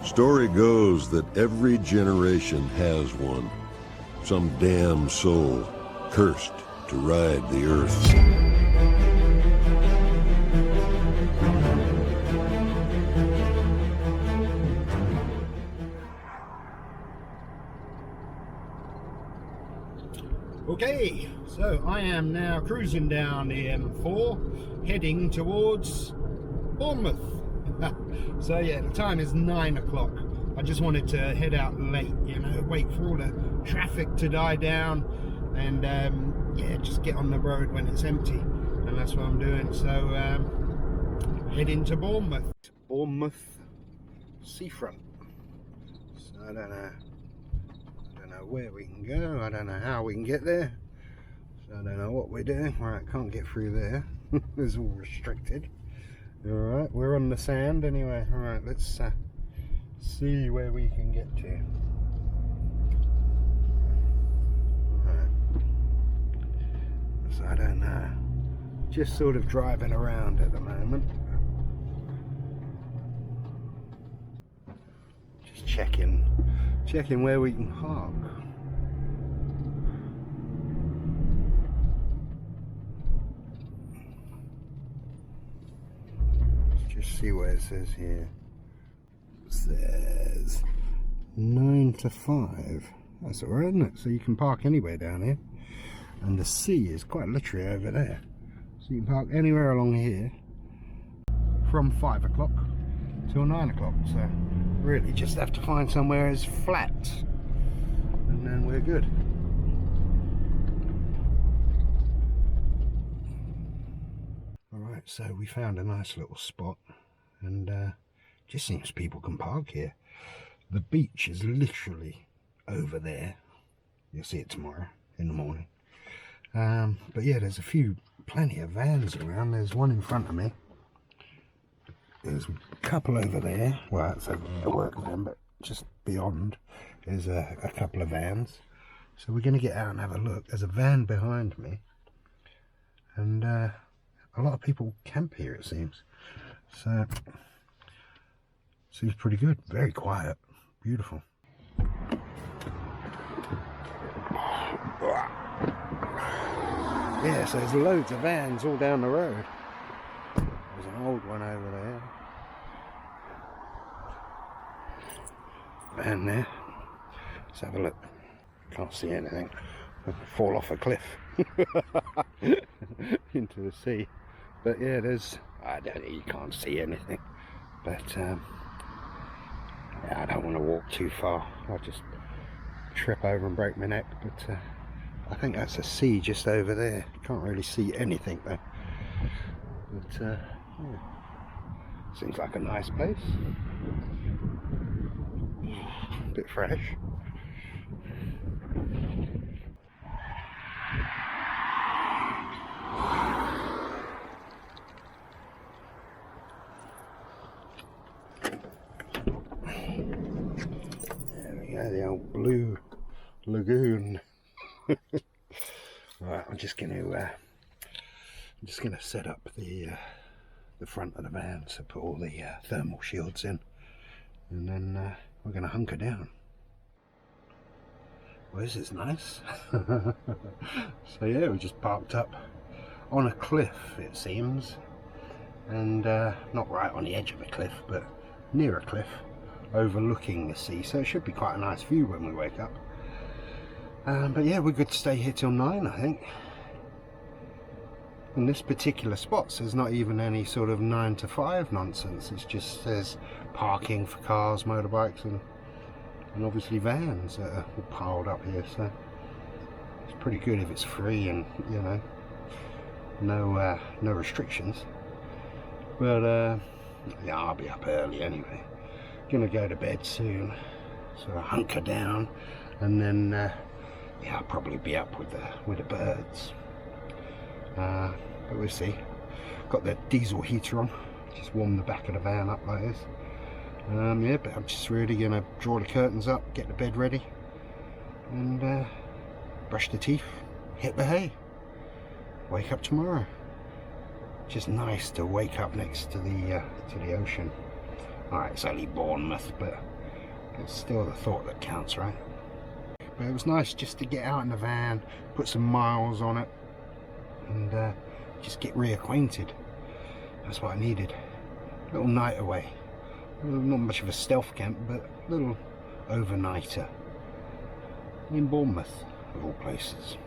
Story goes that every generation has one. Some damn soul cursed to ride the earth. Okay, so I am now cruising down the M4, heading towards Bournemouth. So yeah, the time is 9 o'clock. I just wanted to head out late, you know, wait for all the traffic to die down, and yeah, just get on the road when it's empty, and that's what I'm doing. So heading to Bournemouth seafront. So I don't know where we can go, I don't know how we can get there, so I don't know what we're doing. Right, can't get through there. It's all restricted. Alright, we're on the sand anyway. Alright, let's see where we can get to. Alright, so I don't know, just sort of driving around at the moment, just checking where we can park. Let's just see what it says here. It says 9 to 5. That's alright, isn't it? So you can park anywhere down here, and the sea is quite literally over there, so you can park anywhere along here from 5 o'clock till 9 o'clock. So really just have to find somewhere as flat, and then we're good. Alright, so we found a nice little spot, and just seems people can park here. The beach is literally over there. You'll see it tomorrow in the morning. But yeah, there's plenty of vans around. There's one in front of me. There's a couple over there. Well, that's a work van, but just beyond is a couple of vans. So we're going to get out and have a look. There's a van behind me, and a lot of people camp here, it seems. So seems pretty good. Very quiet, beautiful. Yeah, so there's loads of vans all down the road. There's an old one over there. Van there. Let's have a look. Can't see anything. I'll fall off a cliff into the sea. But yeah, you can't see anything. But yeah, I don't want to walk too far. I'll just trip over and break my neck. But I think that's a sea just over there. Can't really see anything though. But yeah, seems like a nice place. A bit fresh. There we go, the old blue lagoon. Right, I'm just going to set up the front of the van, so put all the thermal shields in, and then we're going to hunker down. Well, this is nice. So yeah, we just parked up on a cliff, it seems, and not right on the edge of a cliff, but near a cliff overlooking the sea, so it should be quite a nice view when we wake up. But yeah, we're good to stay here till 9, I think. In this particular spot, there's not even any sort of 9 to 5 nonsense. It just says parking for cars, motorbikes, and obviously vans that are all piled up here. So it's pretty good if it's free and, you know, no restrictions. But yeah, I'll be up early anyway. Gonna go to bed soon, so I hunker down, and then yeah, I'll probably be up with the birds. But we'll see. Got the diesel heater on, just warm the back of the van up like this. Yeah, but I'm just really gonna draw the curtains up, get the bed ready, and brush the teeth, hit the hay, wake up tomorrow. Just nice to wake up next to the ocean. Alright, it's only Bournemouth, but It's still the thought that counts, right? But it was nice just to get out in the van, put some miles on it, and just get reacquainted. That's what I needed. A little night away. Not much of a stealth camp, but a little overnighter in Bournemouth, of all places.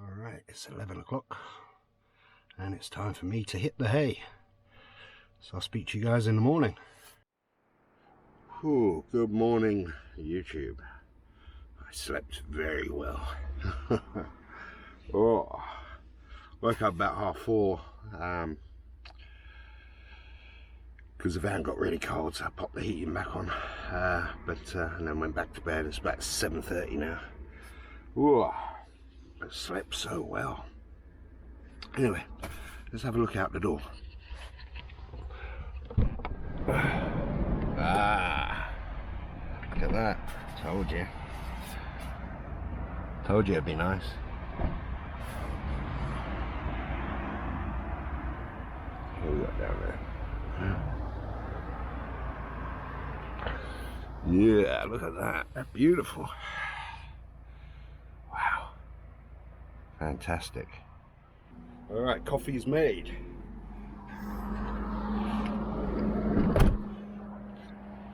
Alright, it's 11 o'clock and it's time for me to hit the hay. So I'll speak to you guys in the morning. Ooh, good morning, YouTube. I slept very well. Oh, woke up about 4:30 because the van got really cold, so I popped the heating back on, and then went back to bed. It's about 7:30 now. Ooh, I slept so well. Anyway, let's have a look out the door. Ah, look at that. Told you. Told you it'd be nice. What we got down there? Yeah, look at that. That's beautiful. Wow. Fantastic. Alright, coffee's made.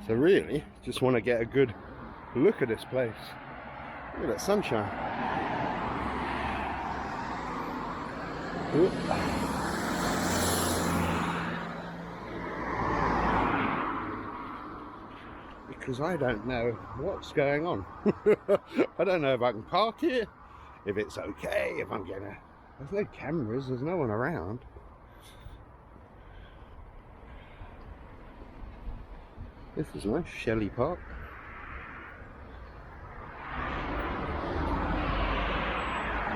So really, just want to get a good look at this place. Look at that sunshine. Ooh. Because I don't know what's going on. I don't know if I can park here, if it's okay, if I'm gonna... There's no cameras, there's no one around. This is nice, Shelley Park.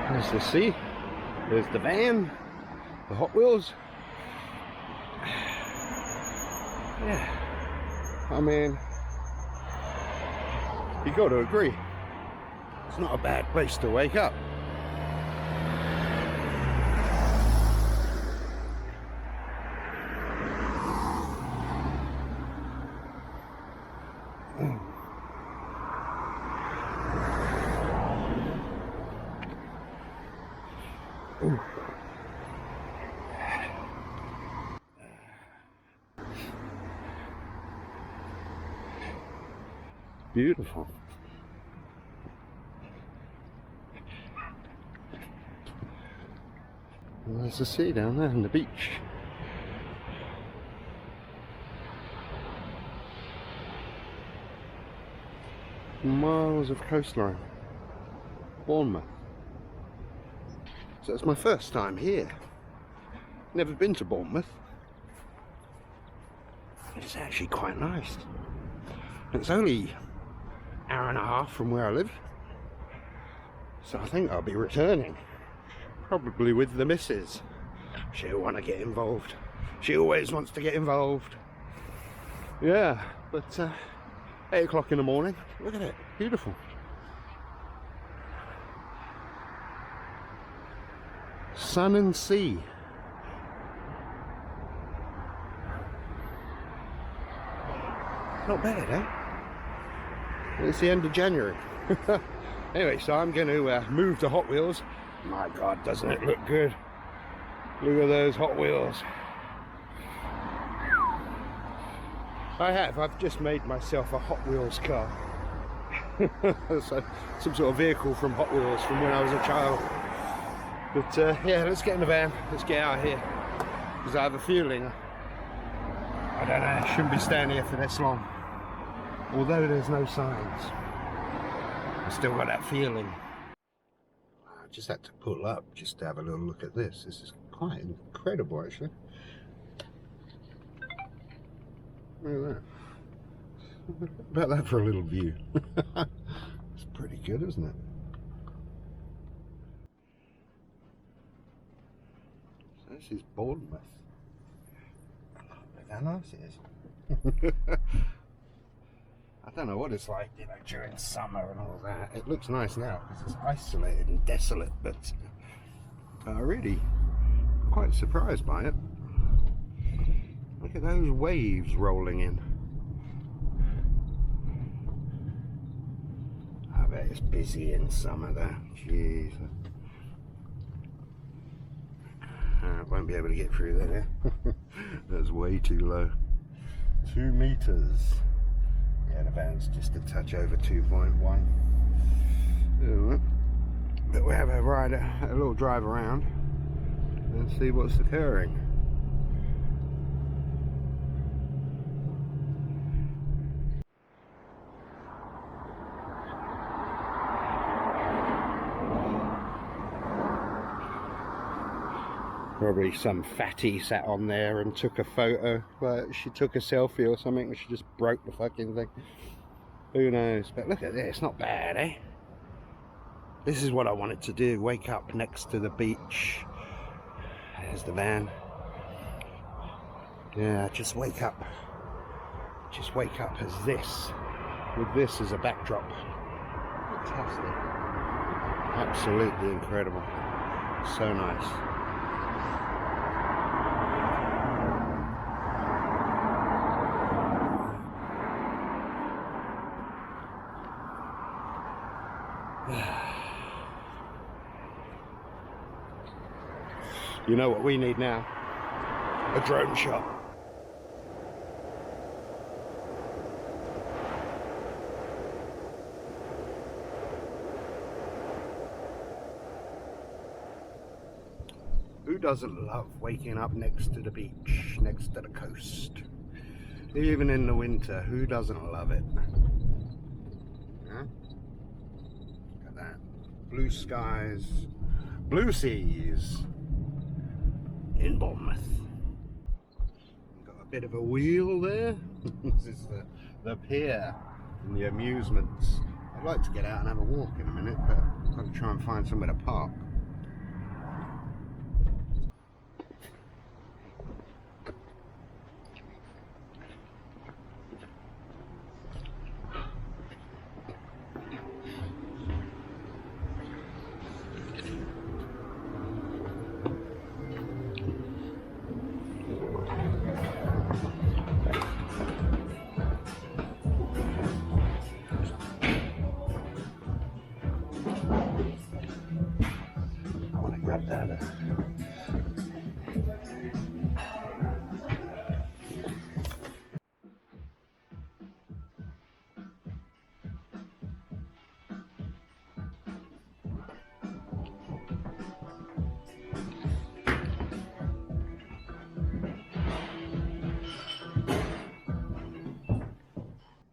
There's the sea, there's the van, the Hot Wheels. Yeah, I mean, you got to agree, it's not a bad place to wake up. Beautiful. And there's the sea down there and the beach. Miles of coastline. Bournemouth. So it's my first time here. Never been to Bournemouth. It's actually quite nice. It's only an hour and a half from where I live, so I think I'll be returning, probably with the missus. She'll want to get involved. She always wants to get involved. Yeah, but 8 o'clock in the morning. Look at it, beautiful. Sun and sea. Not bad, eh? It's the end of January. Anyway, so I'm going to move to Hot Wheels. My God, doesn't it look good? Look at those Hot Wheels. I've just made myself a Hot Wheels car. So, some sort of vehicle from Hot Wheels from when I was a child. But yeah, let's get in the van. Let's get out of here. Because I have a feeling, I don't know, I shouldn't be staying here for this long. Although there's no signs, I still got that feeling. I just had to pull up just to have a little look at this. This is quite incredible, actually. Look at that. About that for a little view. It's pretty good, isn't it? So this is Bournemouth. Look how nice it is. I don't know what it's like, you know, during summer and all that. It looks nice now because it's isolated and desolate, but really quite surprised by it. Look at those waves rolling in. I bet it's busy in summer though. Jeez. Won't be able to get through there. That's way too low. 2 meters. Yeah, the van's just a touch over 2.1. But we'll have a little drive around and see what's occurring. Probably some fatty sat on there and took a photo, but she took a selfie or something and she just broke the fucking thing. Who knows? But look at this, not bad, eh? This is what I wanted to do, wake up next to the beach. There's the van. Yeah, just wake up. Just wake up as this, with this as a backdrop. Fantastic. Absolutely incredible. So nice. You know what we need now? A drone shot. Who doesn't love waking up next to the beach, next to the coast? Even in the winter, who doesn't love it? Huh? Look at that. Blue skies, blue seas in Bournemouth. Got a bit of a wheel there. This is the pier and the amusements. I'd like to get out and have a walk in a minute, but I've got to try and find somewhere to park.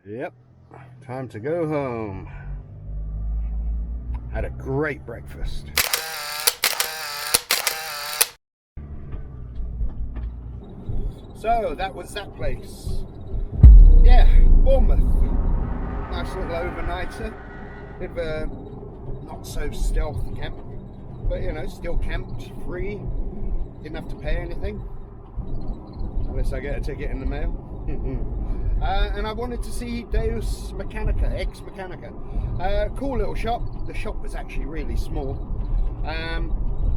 Yep, time to go home. Had a great breakfast. So that was that place. Yeah, Bournemouth. Nice little overnighter. Bit of a not so stealth camp, but you know, still camped, free. Didn't have to pay anything, unless I get a ticket in the mail. And I wanted to see Deus Ex Machina. Cool little shop. The shop was actually really small.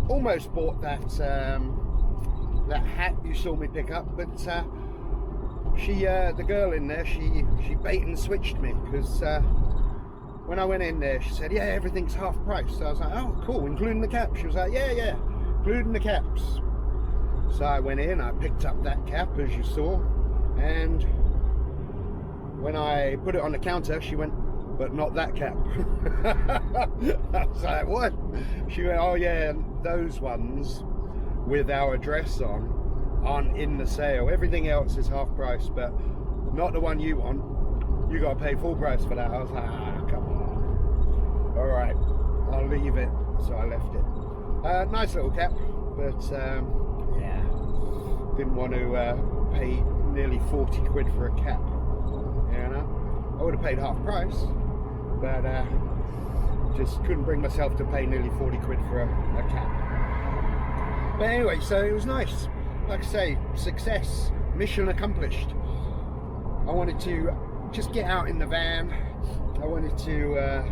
Almost bought that that hat you saw me pick up, but the girl in there, she bait and switched me, because when I went in there, she said, yeah, everything's half price. So I was like, oh cool, including the cap. She was like, yeah, including the caps. So I went in, I picked up that cap, as you saw, and when I put it on the counter, she went, but not that cap. I was like, what? She went, oh yeah, those ones with our address on aren't in the sale. Everything else is half price, but not the one you want. You got to pay full price for that. I was like, come on. All right, I'll leave it. So I left it. Nice little cap, but yeah, didn't want to pay nearly 40 quid for a cap. You know, I would have paid half price, but just couldn't bring myself to pay nearly 40 quid for a cap. But anyway, so it was nice. Like I say, success, mission accomplished. I wanted to just get out in the van. I wanted to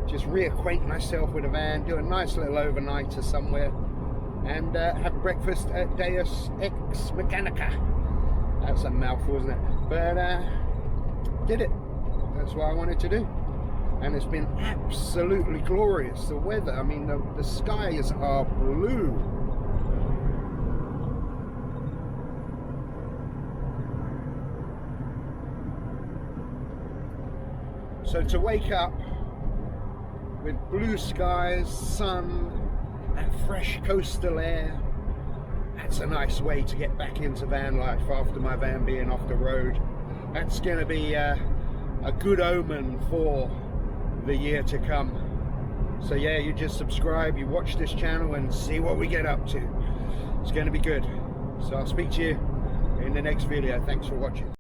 just reacquaint myself with the van, do a nice little overnighter somewhere, and have breakfast at Deus Ex Machina. That's a mouthful, isn't it? But did it. That's what I wanted to do. and it's been absolutely glorious. The weather, I mean, the skies are blue. So to wake up with blue skies, sun, that fresh coastal air, that's a nice way to get back into van life after my van being off the road. That's going to be a good omen for the year to come. So yeah, you just subscribe, you watch this channel and see what we get up to. It's going to be good. So I'll speak to you in the next video. Thanks for watching.